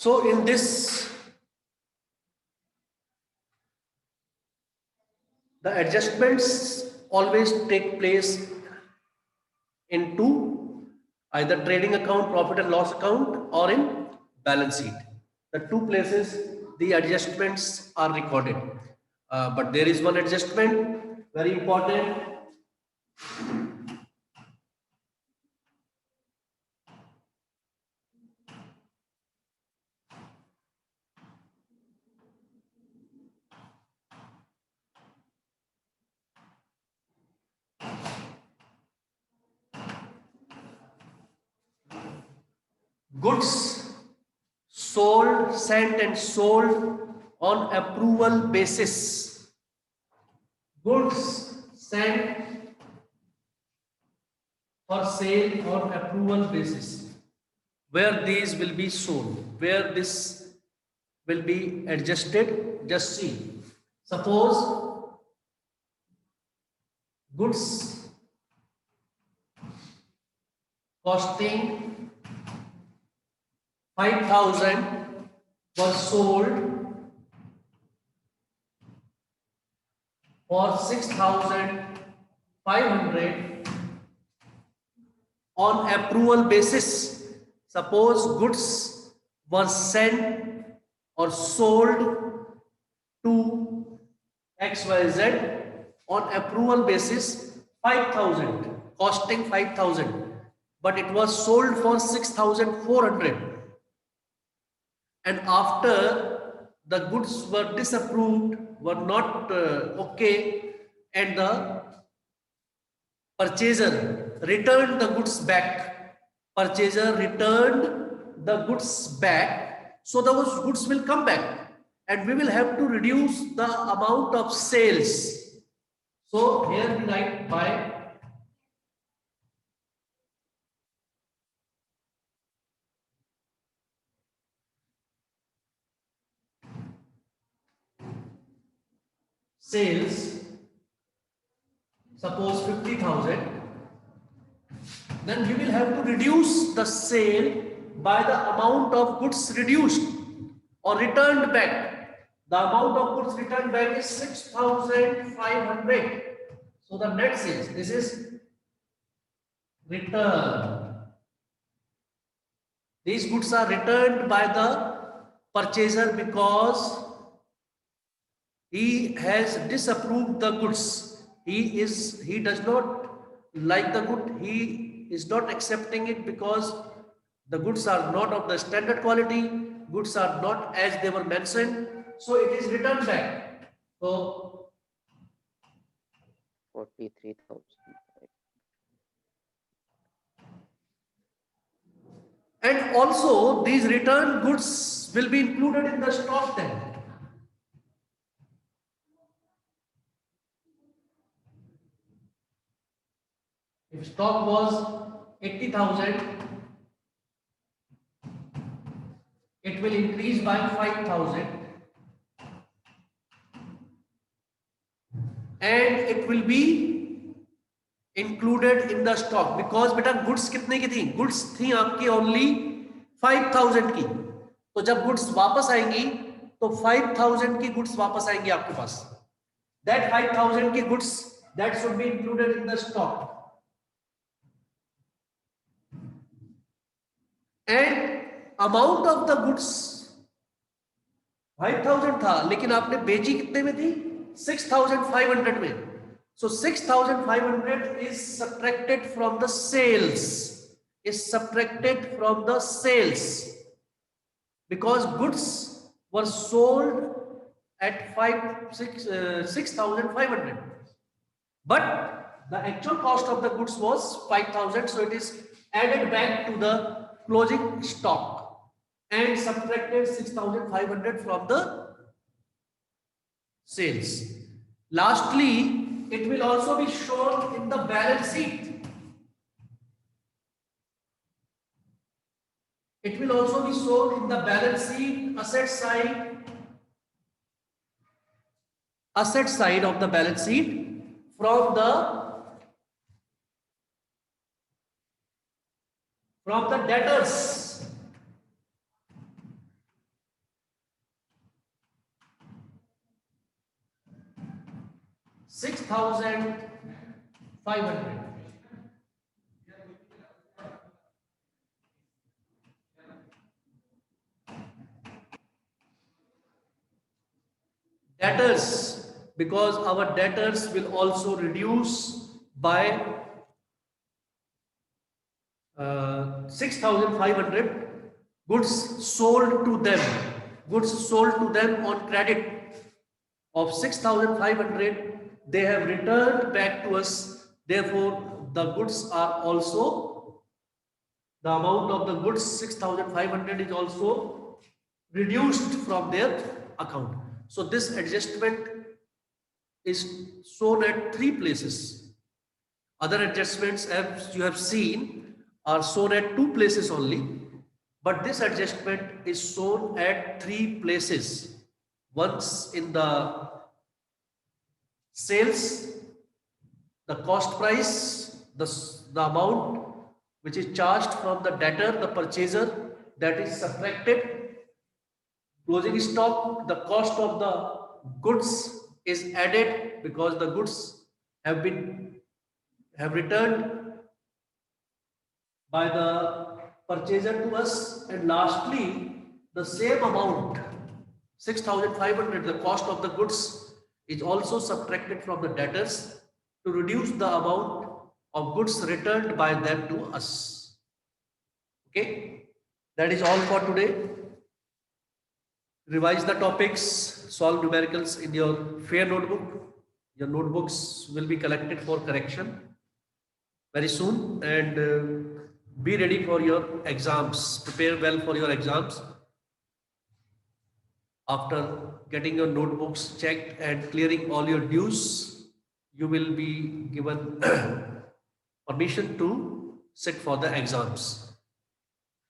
So in this, the adjustments always take place in two, either trading account, profit and loss account, or in balance sheet. The two places the adjustments are recorded. But there is one adjustment very important. Goods sold, sent and sold on approval basis. Goods sent for sale on approval basis. Where these will be sold, where this will be adjusted, just see. Suppose goods costing 5,000 was sold for 6,500 on approval basis. Suppose goods were sent or sold to XYZ on approval basis 5,000, costing 5,000, but it was sold for 6,400. And after the goods were disapproved, were not okay, and the purchaser returned the goods back. Purchaser returned the goods back. So those goods will come back and we will have to reduce the amount of sales. So here we write by sales, suppose 50,000, then we will have to reduce the sale by the amount of goods reduced or returned back. The amount of goods returned back is 6,500. So the net sales, this is return. These goods are returned by the purchaser because he has disapproved the goods. He does not like the good. He is not accepting it because the goods are not of the standard quality. Goods are not as they were mentioned. So it is returned back. So 43,000. And also these returned goods will be included in the stock then. If stock was 80,000, it will increase by 5,000 and it will be included in the stock because बेटा goods कितने की थी? Goods थी आपकी only 5,000 की. तो जब goods वापस आएंगी तो 5,000 की goods वापस आएंगी आपके पास. That 5,000 की goods that should be included in the stock. And amount of the goods 5,000 था लेकिन आपने बेची कितने में थी? 6,500 में. So 6,500 is subtracted from the sales. Is subtracted from the sales because goods were sold at 6,500. But the actual cost of the goods was 5,000. So it is added back to the closing stock and subtracted 6,500 from the sales. Lastly, it will also be shown in the balance sheet. It will also be shown in the balance sheet, asset side of the balance sheet from the debtors. 6,500. Debtors, because our debtors will also reduce by 6,500. Goods sold to them, goods sold to them on credit of 6,500, they have returned back to us. Therefore, the goods are also, the amount of the goods 6,500 is also reduced from their account. So this adjustment is shown at 3 places. Other adjustments, as you have seen, are shown at 2 places only, but this adjustment is shown at 3 places. Once in the sales, the cost price, the amount which is charged from the debtor, the purchaser, that is subtracted. Closing stock, the cost of the goods is added because the goods have returned by the purchaser to us. And lastly, the same amount, 6,500, the cost of the goods is also subtracted from the debtors to reduce the amount of goods returned by them to us. Okay, that is all for today. Revise the topics, solve numericals in your fair notebook. Your notebooks will be collected for correction very soon, and be ready for your exams. Prepare well for your exams. After getting your notebooks checked and clearing all your dues, you will be given permission to sit for the exams.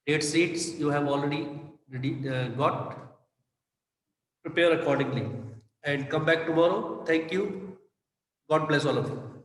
8 seats you have already got. Prepare accordingly and come back tomorrow. Thank you. God bless all of you.